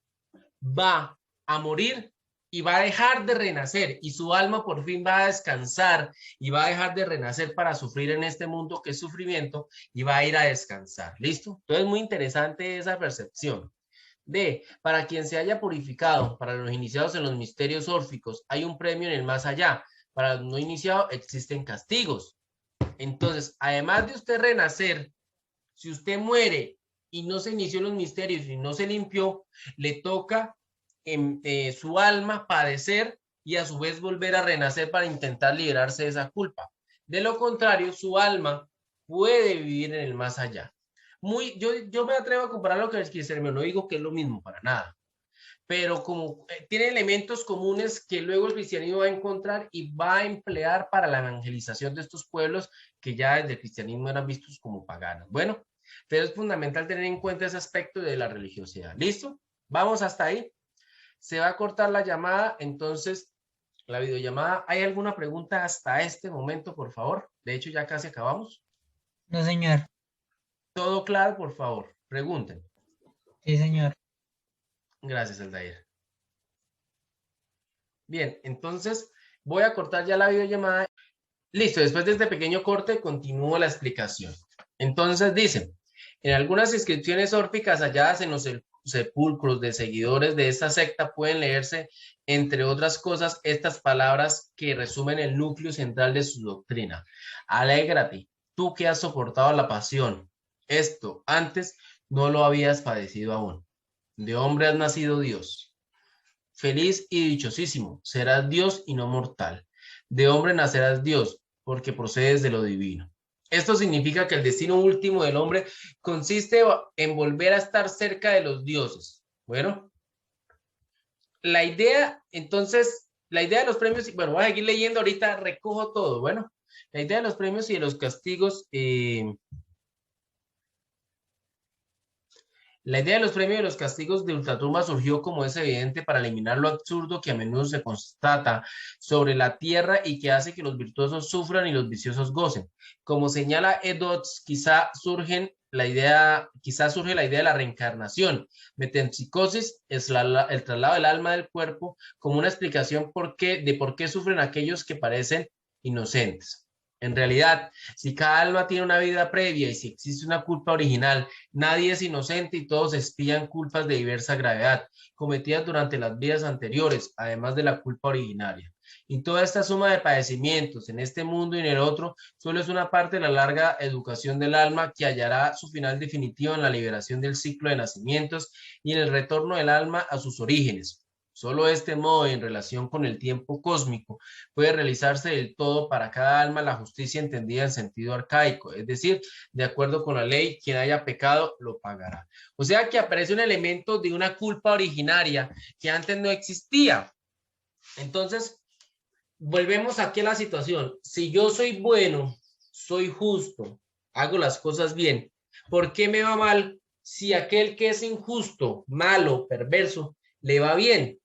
va a morir y va a dejar de renacer y su alma por fin va a descansar y va a dejar de renacer para sufrir en este mundo que es sufrimiento y va a ir a descansar. ¿Listo? Entonces es muy interesante esa percepción. Para quien se haya purificado, para los iniciados en los misterios órficos, hay un premio en el más allá. Para los no iniciados existen castigos. Entonces, además de usted renacer, si usted muere y no se inició en los misterios y no se limpió, le toca su alma padecer y a su vez volver a renacer para intentar liberarse de esa culpa. De lo contrario, su alma puede vivir en el más allá. Yo me atrevo a comparar lo que el cristianismo, no digo que es lo mismo para nada, pero como tiene elementos comunes que luego el cristianismo va a encontrar y va a emplear para la evangelización de estos pueblos que ya desde el cristianismo eran vistos como paganos. Bueno, pero es fundamental tener en cuenta ese aspecto de la religiosidad. ¿Listo? Vamos hasta ahí. Se va a cortar la llamada, entonces, la videollamada. ¿Hay alguna pregunta hasta este momento, por favor? De hecho, ya casi acabamos. No, señor. ¿Todo claro, por favor? Pregunten. Sí, señor. Gracias, Aldair. Bien, entonces voy a cortar ya la videollamada. Listo, después de este pequeño corte, continúo la explicación. Entonces dice, en algunas inscripciones órficas halladas en los sepulcros de seguidores de esta secta pueden leerse, entre otras cosas, estas palabras que resumen el núcleo central de su doctrina. Alégrate, tú que has soportado la pasión. Esto antes no lo habías padecido aún. De hombre has nacido Dios. Feliz y dichosísimo, serás Dios y no mortal. De hombre nacerás Dios, porque procedes de lo divino. Esto significa que el destino último del hombre consiste en volver a estar cerca de los dioses. Bueno, la idea, entonces, la idea de los premios, bueno, voy a seguir leyendo ahorita, recojo todo. Bueno, la idea de los premios y de los castigos, la idea de los premios y los castigos de Ultratumba surgió, como es evidente, para eliminar lo absurdo que a menudo se constata sobre la tierra y que hace que los virtuosos sufran y los viciosos gocen. Como señala Edots, quizá surgen la idea, quizás surge la idea de la reencarnación. Metempsicosis es el traslado del alma del cuerpo como una explicación de por qué sufren aquellos que parecen inocentes. En realidad, si cada alma tiene una vida previa y si existe una culpa original, nadie es inocente y todos expian culpas de diversa gravedad, cometidas durante las vidas anteriores, además de la culpa originaria. Y toda esta suma de padecimientos en este mundo y en el otro solo es una parte de la larga educación del alma que hallará su final definitivo en la liberación del ciclo de nacimientos y en el retorno del alma a sus orígenes. Solo de este modo, en relación con el tiempo cósmico, puede realizarse del todo para cada alma la justicia entendida en sentido arcaico, es decir, de acuerdo con la ley, quien haya pecado lo pagará. O sea que aparece un elemento de una culpa originaria que antes no existía. Entonces, volvemos aquí a la situación. Si yo soy bueno, soy justo, hago las cosas bien, ¿por qué me va mal si aquel que es injusto, malo, perverso, le va bien?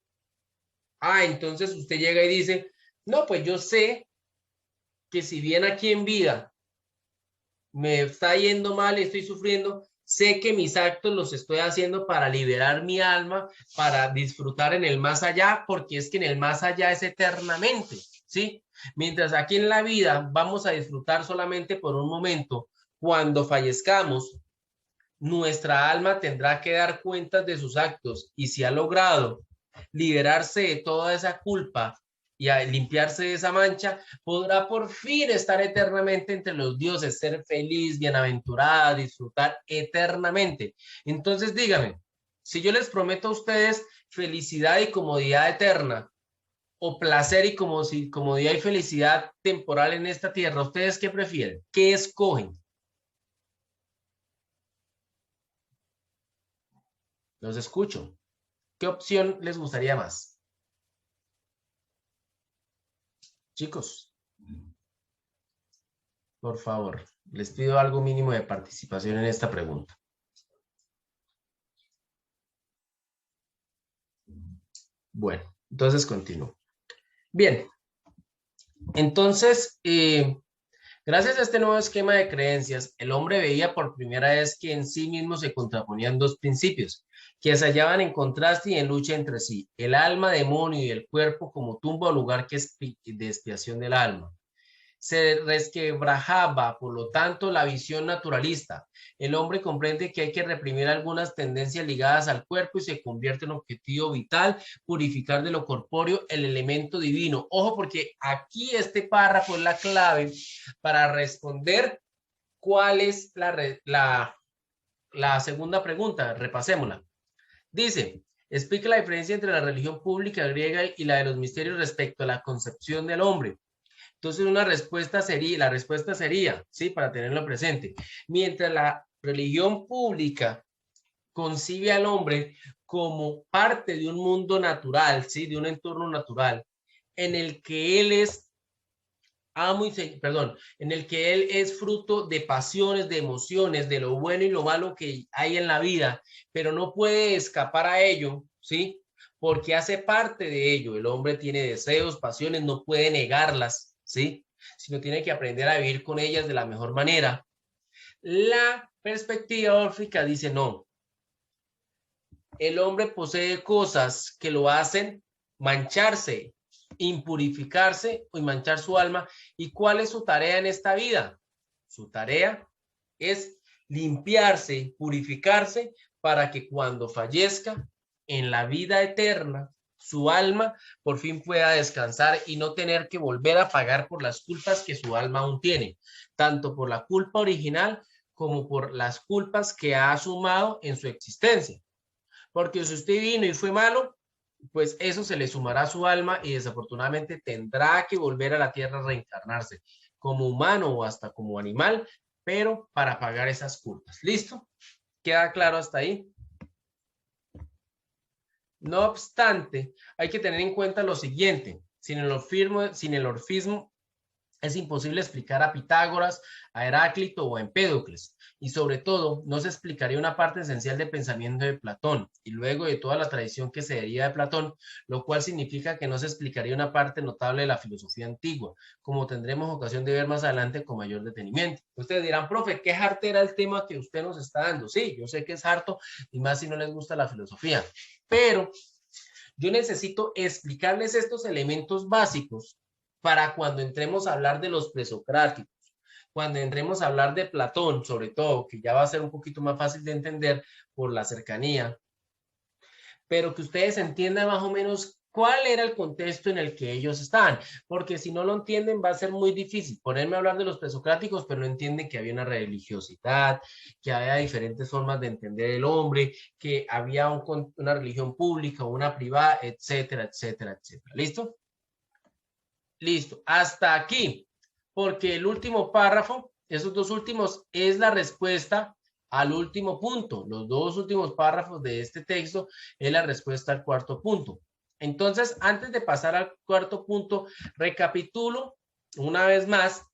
Entonces usted llega y dice, no, pues yo sé que si bien aquí en vida me está yendo mal, estoy sufriendo, sé que mis actos los estoy haciendo para liberar mi alma, para disfrutar en el más allá, porque es que en el más allá es eternamente, ¿sí? Mientras aquí en la vida vamos a disfrutar solamente por un momento, cuando fallezcamos, nuestra alma tendrá que dar cuentas de sus actos y si ha logrado liberarse de toda esa culpa y a limpiarse de esa mancha, podrá por fin estar eternamente entre los dioses, ser feliz, bienaventurada, disfrutar eternamente. Entonces dígame, si yo les prometo a ustedes felicidad y comodidad eterna, o placer y comodidad y felicidad temporal en esta tierra, ¿ustedes qué prefieren? ¿Qué escogen? Los escucho. ¿Qué opción les gustaría más? Chicos, por favor, les pido algo mínimo de participación en esta pregunta. Bueno, entonces continúo. Bien, entonces, gracias a este nuevo esquema de creencias, el hombre veía por primera vez que en sí mismo se contraponían dos principios, que se hallaban en contraste y en lucha entre sí, el alma, demonio y el cuerpo como tumba o lugar de expiación del alma. Se resquebrajaba, por lo tanto, la visión naturalista. El hombre comprende que hay que reprimir algunas tendencias ligadas al cuerpo y se convierte en objetivo vital, purificar de lo corpóreo el elemento divino. Ojo, porque aquí este párrafo es la clave para responder cuál es la segunda pregunta. Repasémosla. Dice, explica la diferencia entre la religión pública griega y la de los misterios respecto a la concepción del hombre. Entonces, la respuesta sería, sí, para tenerlo presente, mientras la religión pública concibe al hombre como parte de un mundo natural, sí, de un entorno natural, en el que él es en el que él es fruto de pasiones, de emociones, de lo bueno y lo malo que hay en la vida, pero no puede escapar a ello, ¿sí? Porque hace parte de ello. El hombre tiene deseos, pasiones, no puede negarlas, ¿sí? Sino tiene que aprender a vivir con ellas de la mejor manera. La perspectiva órfica dice no. El hombre posee cosas que lo hacen mancharse, impurificarse y manchar su alma. ¿Y cuál es su tarea en esta vida? Su tarea es limpiarse, purificarse para que cuando fallezca en la vida eterna, su alma por fin pueda descansar y no tener que volver a pagar por las culpas que su alma aún tiene, tanto por la culpa original como por las culpas que ha sumado en su existencia. Porque si usted vino y fue malo, pues eso se le sumará a su alma y desafortunadamente tendrá que volver a la tierra a reencarnarse como humano o hasta como animal, pero para pagar esas culpas. ¿Listo? ¿Queda claro hasta ahí? No obstante, hay que tener en cuenta lo siguiente. Sin el orfismo Es imposible explicar a Pitágoras, a Heráclito o a Empédocles. Y sobre todo, no se explicaría una parte esencial del pensamiento de Platón y luego de toda la tradición que se deriva de Platón, lo cual significa que no se explicaría una parte notable de la filosofía antigua, como tendremos ocasión de ver más adelante con mayor detenimiento. Ustedes dirán, profe, qué harto era el tema que usted nos está dando. Sí, yo sé que es harto y más si no les gusta la filosofía, pero yo necesito explicarles estos elementos básicos para cuando entremos a hablar de los presocráticos, cuando entremos a hablar de Platón, sobre todo, que ya va a ser un poquito más fácil de entender por la cercanía, pero que ustedes entiendan más o menos cuál era el contexto en el que ellos estaban, porque si no lo entienden va a ser muy difícil ponerme a hablar de los presocráticos, pero no entienden que había una religiosidad, que había diferentes formas de entender el hombre, que había una religión pública o una privada, etcétera, etcétera, etcétera. ¿Listo? Listo, hasta aquí, porque el último párrafo, esos dos últimos, es la respuesta al último punto. Los dos últimos párrafos de este texto es la respuesta al cuarto punto. Entonces, antes de pasar al cuarto punto, recapitulo una vez más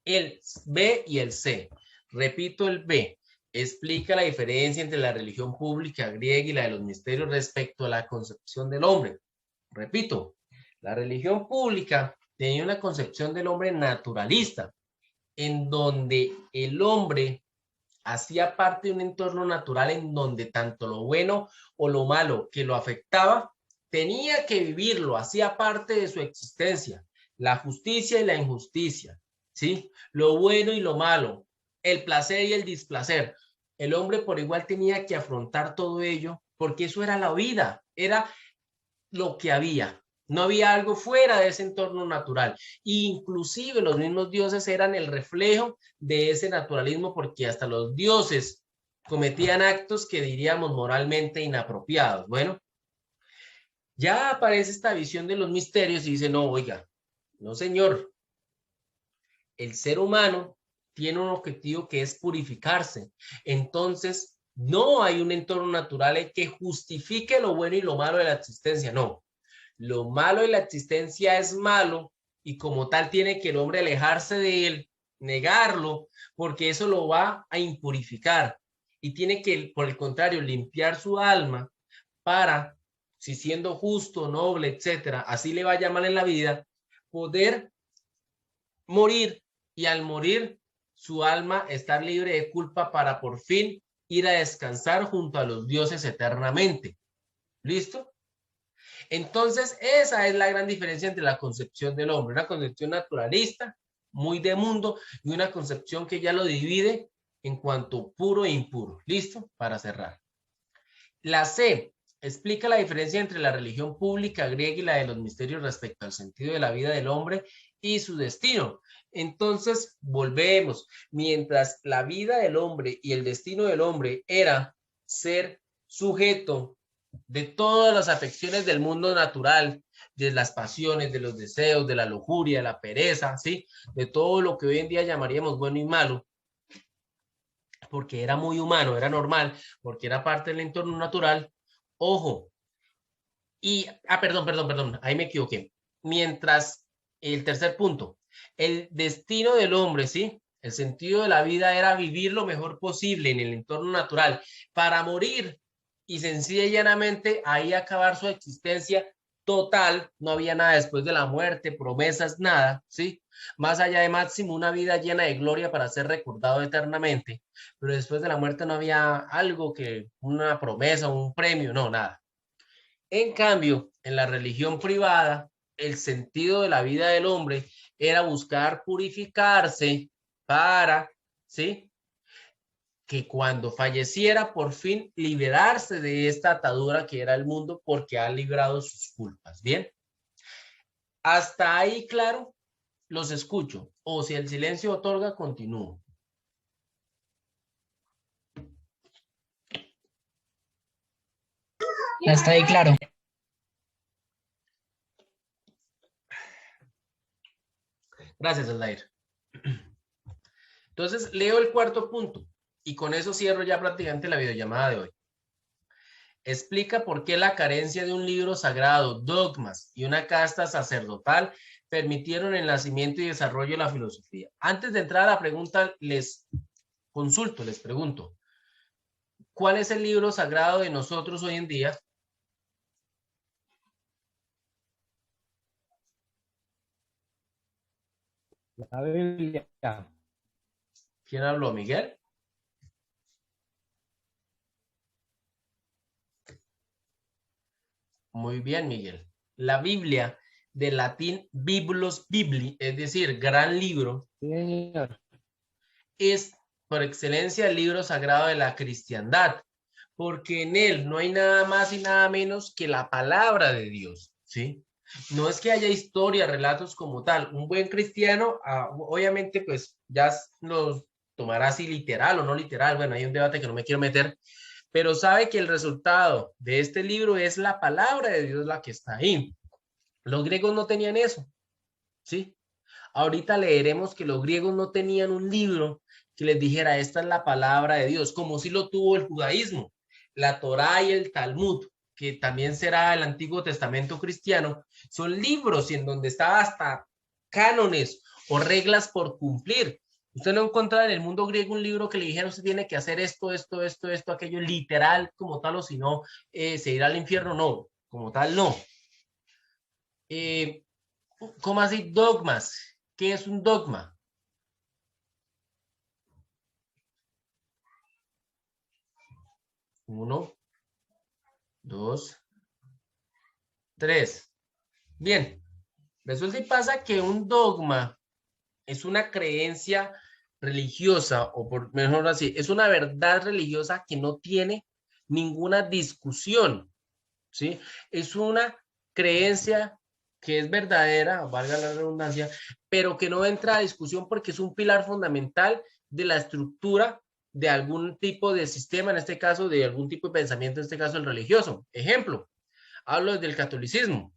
el B y el C. Repito el B. Explica la diferencia entre la religión pública griega y la de los misterios respecto a la concepción del hombre. Repito, la religión pública tenía una concepción del hombre naturalista, en donde el hombre hacía parte de un entorno natural en donde tanto lo bueno o lo malo que lo afectaba, tenía que vivirlo, hacía parte de su existencia, la justicia y la injusticia, ¿sí? Lo bueno y lo malo, el placer y el displacer. El hombre por igual tenía que afrontar todo ello, porque eso era la vida, era lo que había. No había algo fuera de ese entorno natural. Inclusive los mismos dioses eran el reflejo de ese naturalismo porque hasta los dioses cometían actos que diríamos moralmente inapropiados. Bueno, ya aparece esta visión de los misterios y dice, no, oiga, no señor, el ser humano tiene un objetivo que es purificarse. Entonces, no hay un entorno natural que justifique lo bueno y lo malo de la existencia, no. Lo malo de la existencia es malo y como tal tiene que el hombre alejarse de él, negarlo, porque eso lo va a impurificar y tiene que, por el contrario, limpiar su alma para, si siendo justo, noble, etcétera, así le vaya mal en la vida, poder morir y al morir su alma estar libre de culpa para por fin ir a descansar junto a los dioses eternamente. ¿Listo? Entonces, esa es la gran diferencia entre la concepción del hombre, una concepción naturalista, muy de mundo, y una concepción que ya lo divide en cuanto puro e impuro. ¿Listo? Para cerrar. La C explica la diferencia entre la religión pública griega y la de los misterios respecto al sentido de la vida del hombre y su destino. Entonces, volvemos. Mientras la vida del hombre y el destino del hombre era ser sujeto de todas las afecciones del mundo natural, de las pasiones, de los deseos, de la lujuria, de la pereza, ¿sí? De todo lo que hoy en día llamaríamos bueno y malo, porque era muy humano, era normal, porque era parte del entorno natural. Ojo. Y, perdón, ahí me equivoqué. Mientras el tercer punto, el destino del hombre, ¿sí? El sentido de la vida era vivir lo mejor posible en el entorno natural para morir y sencilla y llanamente ahí acabar su existencia total. No había nada después de la muerte, promesas, nada, ¿sí? Más allá de máximo una vida llena de gloria para ser recordado eternamente, pero después de la muerte no había algo que una promesa, un premio, no, nada. En cambio, en la religión privada, el sentido de la vida del hombre era buscar purificarse para, ¿sí? Que cuando falleciera, por fin liberarse de esta atadura que era el mundo porque ha librado sus culpas. Bien, hasta ahí, claro, los escucho. O si el silencio otorga, continúo. Hasta ahí claro. Gracias, Aldair. Entonces, leo el cuarto punto y con eso cierro ya prácticamente la videollamada de hoy. Explica por qué la carencia de un libro sagrado, dogmas y una casta sacerdotal permitieron el nacimiento y desarrollo de la filosofía. Antes de entrar a la pregunta, les pregunto, ¿cuál es el libro sagrado de nosotros hoy en día? La Biblia. ¿Quién habló, Miguel? Muy bien, Miguel. La Biblia, del latín biblos bibli, es decir, gran libro, Sí, señor. es por excelencia el libro sagrado de la cristiandad, porque en él no hay nada más y nada menos que la palabra de Dios, ¿sí? No es que haya historia, relatos como tal. Un buen cristiano, obviamente, pues ya los tomará así literal o no literal. Bueno, hay un debate que no me quiero meter, pero sabe que el resultado de este libro es la palabra de Dios la que está ahí. Los griegos no tenían eso, ¿sí? Ahorita leeremos que los griegos no tenían un libro que les dijera, esta es la palabra de Dios, como si lo tuvo el judaísmo, la Torá y el Talmud, que también será el Antiguo Testamento cristiano, son libros en donde está hasta cánones o reglas por cumplir. Usted no encuentra en el mundo griego un libro que le dijera, usted tiene que hacer esto, aquello, literal como tal, o si no, se irá al infierno. No, como tal, no. ¿Cómo así? Dogmas. ¿Qué es un dogma? Uno, dos, tres. Bien, resulta y pasa que un dogma es una creencia religiosa, o por mejor así, es una verdad religiosa que no tiene ninguna discusión, ¿sí? Es una creencia que es verdadera, valga la redundancia, pero que no entra a discusión porque es un pilar fundamental de la estructura de algún tipo de sistema, en este caso de algún tipo de pensamiento, en este caso el religioso. Ejemplo, hablo del catolicismo.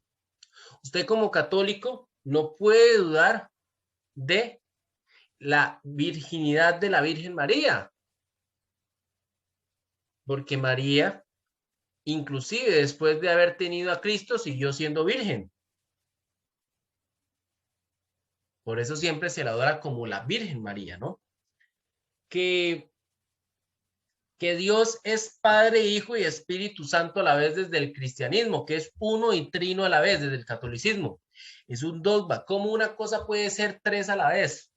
Usted como católico no puede dudar de la virginidad de la Virgen María, porque María, inclusive después de haber tenido a Cristo, siguió siendo virgen. Por eso siempre se la adora como la Virgen María, ¿no? Que Dios es Padre, Hijo y Espíritu Santo a la vez desde el cristianismo, que es uno y trino a la vez desde el catolicismo. Es un dogma. ¿Cómo una cosa puede ser tres a la vez?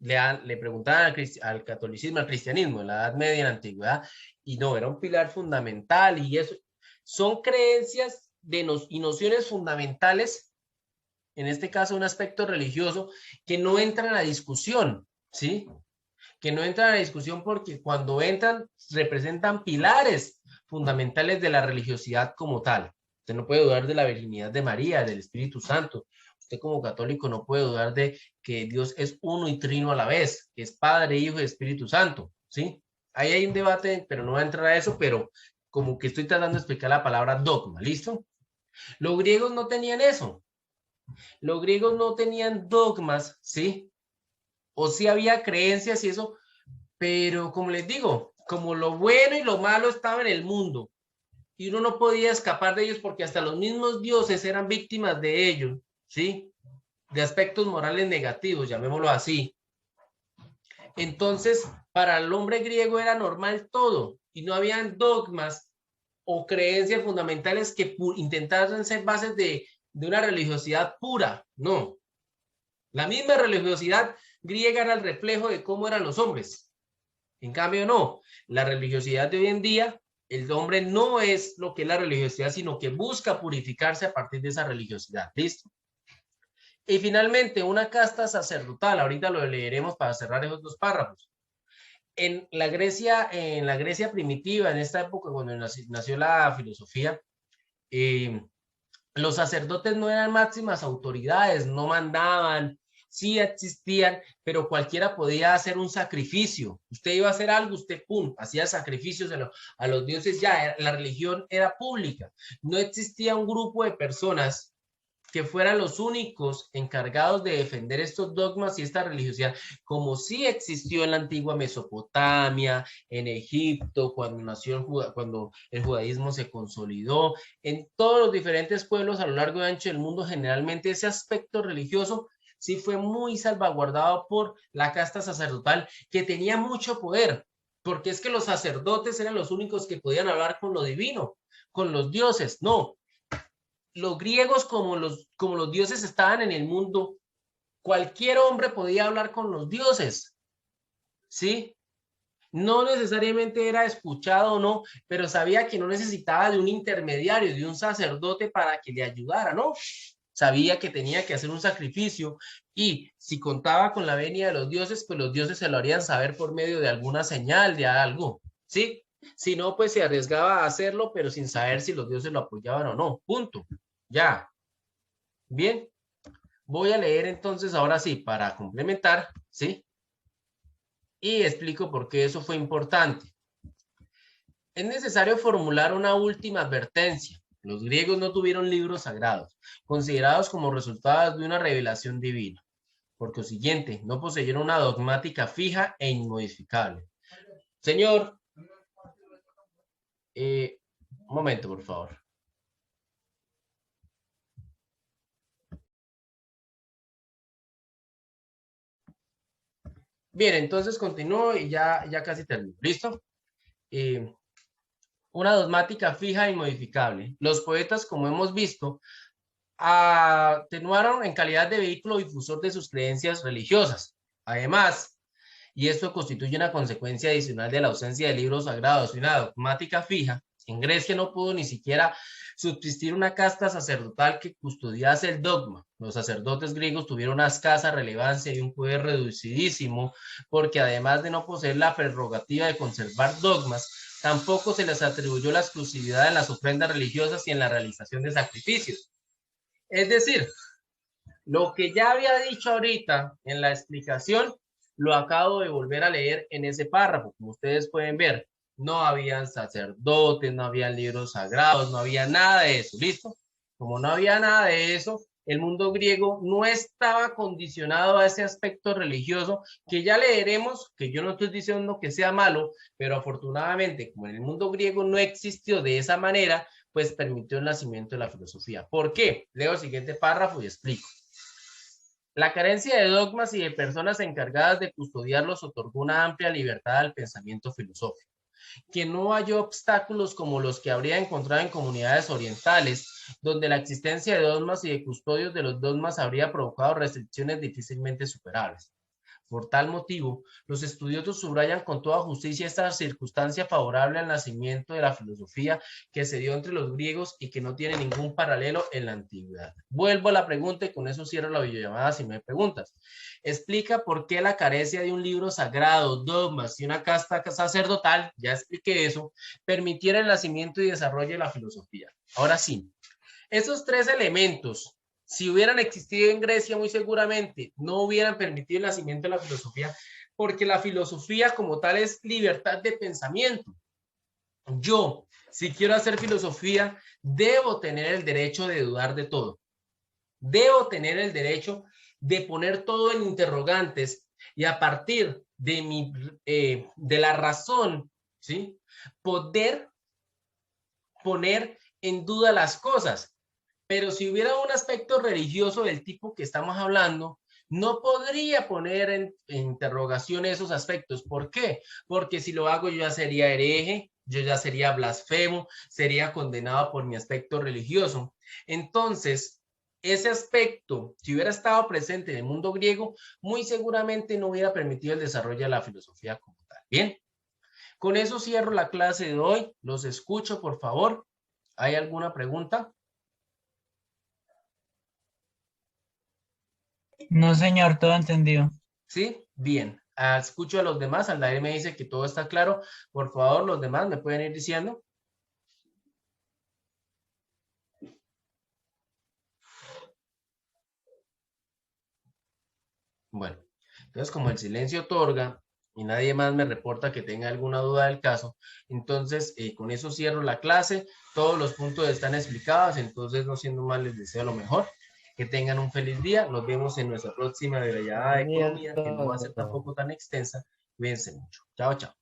Le preguntaban al catolicismo, al cristianismo, en la Edad Media, en la Antigüedad, y no, era un pilar fundamental, y eso son creencias y nociones fundamentales, en este caso un aspecto religioso, que no entran a la discusión, ¿sí? Que no entran a la discusión porque cuando entran representan pilares fundamentales de la religiosidad como tal. Usted no puede dudar de la virginidad de María, del Espíritu Santo. Usted como católico no puede dudar de que Dios es uno y trino a la vez, que es Padre, Hijo y Espíritu Santo, ¿sí? Ahí hay un debate, pero no va a entrar a eso, pero como que estoy tratando de explicar la palabra dogma, ¿listo? Los griegos no tenían eso. Los griegos no tenían dogmas, ¿sí? O sí había creencias y eso, pero como les digo, como lo bueno y lo malo estaba en el mundo, y uno no podía escapar de ellos porque hasta los mismos dioses eran víctimas de ellos, ¿sí? De aspectos morales negativos, llamémoslo así. Entonces, para el hombre griego era normal todo, y no habían dogmas o creencias fundamentales que intentaran ser bases de una religiosidad pura, no. La misma religiosidad griega era el reflejo de cómo eran los hombres. En cambio, no. La religiosidad de hoy en día, el hombre no es lo que es la religiosidad, sino que busca purificarse a partir de esa religiosidad. ¿Listo? Y finalmente, una casta sacerdotal. Ahorita lo leeremos para cerrar esos dos párrafos. En la Grecia primitiva, en esta época, cuando nació la filosofía, los sacerdotes no eran máximas autoridades, no mandaban, sí existían, pero cualquiera podía hacer un sacrificio. Usted iba a hacer algo, usted, pum, hacía sacrificios a los dioses, ya, la religión era pública. No existía un grupo de personas que fueran los únicos encargados de defender estos dogmas y esta religiosidad, como sí existió en la antigua Mesopotamia, en Egipto, cuando el judaísmo se consolidó, en todos los diferentes pueblos a lo largo y ancho del mundo, generalmente ese aspecto religioso sí fue muy salvaguardado por la casta sacerdotal, que tenía mucho poder, porque es que los sacerdotes eran los únicos que podían hablar con lo divino, con los dioses. No, los griegos, como los dioses estaban en el mundo, cualquier hombre podía hablar con los dioses, ¿sí? No necesariamente era escuchado o no, pero sabía que no necesitaba de un intermediario, de un sacerdote para que le ayudara, ¿no? Sabía que tenía que hacer un sacrificio y si contaba con la venia de los dioses, pues los dioses se lo harían saber por medio de alguna señal, de algo, ¿sí? Si no, pues se arriesgaba a hacerlo, pero sin saber si los dioses lo apoyaban o no. Punto. Ya. Bien. Voy a leer entonces ahora sí para complementar, ¿sí? Y explico por qué eso fue importante. Es necesario formular una última advertencia. Los griegos no tuvieron libros sagrados, considerados como resultados de una revelación divina. Por consiguiente, no poseyeron una dogmática fija e inmodificable. Señor, un momento, por favor. Bien, entonces continúo y ya casi termino. ¿Listo? Una dogmática fija e inmodificable. Los poetas, como hemos visto, atenuaron en calidad de vehículo difusor de sus creencias religiosas. Además, y esto constituye una consecuencia adicional de la ausencia de libros sagrados y una dogmática fija, en Grecia no pudo ni siquiera subsistir una casta sacerdotal que custodiase el dogma. Los sacerdotes griegos tuvieron una escasa relevancia y un poder reducidísimo, porque además de no poseer la prerrogativa de conservar dogmas, tampoco se les atribuyó la exclusividad en las ofrendas religiosas y en la realización de sacrificios. Es decir, lo que ya había dicho ahorita en la explicación, lo acabo de volver a leer en ese párrafo. Como ustedes pueden ver, no habían sacerdotes, no habían libros sagrados, no había nada de eso, ¿listo? Como no había nada de eso, el mundo griego no estaba condicionado a ese aspecto religioso, que ya leeremos, que yo no estoy diciendo que sea malo, pero afortunadamente, como en el mundo griego no existió de esa manera, pues permitió el nacimiento de la filosofía. ¿Por qué? Leo el siguiente párrafo y explico. La carencia de dogmas y de personas encargadas de custodiarlos otorgó una amplia libertad al pensamiento filosófico, que no halló obstáculos como los que habría encontrado en comunidades orientales, donde la existencia de dogmas y de custodios de los dogmas habría provocado restricciones difícilmente superables. Por tal motivo, los estudiosos subrayan con toda justicia esta circunstancia favorable al nacimiento de la filosofía que se dio entre los griegos y que no tiene ningún paralelo en la antigüedad. Vuelvo a la pregunta y con eso cierro la videollamada si me preguntas. Explica por qué la carencia de un libro sagrado, dogmas y una casta sacerdotal, ya expliqué eso, permitiera el nacimiento y desarrollo de la filosofía. Ahora sí, esos tres elementos, si hubieran existido en Grecia, muy seguramente no hubieran permitido el nacimiento de la filosofía, porque la filosofía como tal es libertad de pensamiento. Yo, si quiero hacer filosofía, debo tener el derecho de dudar de todo. Debo tener el derecho de poner todo en interrogantes y a partir de la razón, ¿sí? Poder poner en duda las cosas. Pero si hubiera un aspecto religioso del tipo que estamos hablando, no podría poner en interrogación esos aspectos. ¿Por qué? Porque si lo hago yo ya sería hereje, yo ya sería blasfemo, sería condenado por mi aspecto religioso. Entonces, ese aspecto, si hubiera estado presente en el mundo griego, muy seguramente no hubiera permitido el desarrollo de la filosofía como tal. Bien, con eso cierro la clase de hoy. Los escucho, por favor. ¿Hay alguna pregunta? No, señor, todo entendido. ¿Sí? Bien. Escucho a los demás. Aldair me dice que todo está claro. Por favor, los demás me pueden ir diciendo. Bueno, entonces como el silencio otorga y nadie más me reporta que tenga alguna duda del caso, entonces con eso cierro la clase. Todos los puntos están explicados, entonces no siendo más les deseo lo mejor Que tengan un feliz día. Nos vemos en nuestra próxima videollamada de economía, que no va a ser tampoco tan extensa. Cuídense mucho. Chao, chao.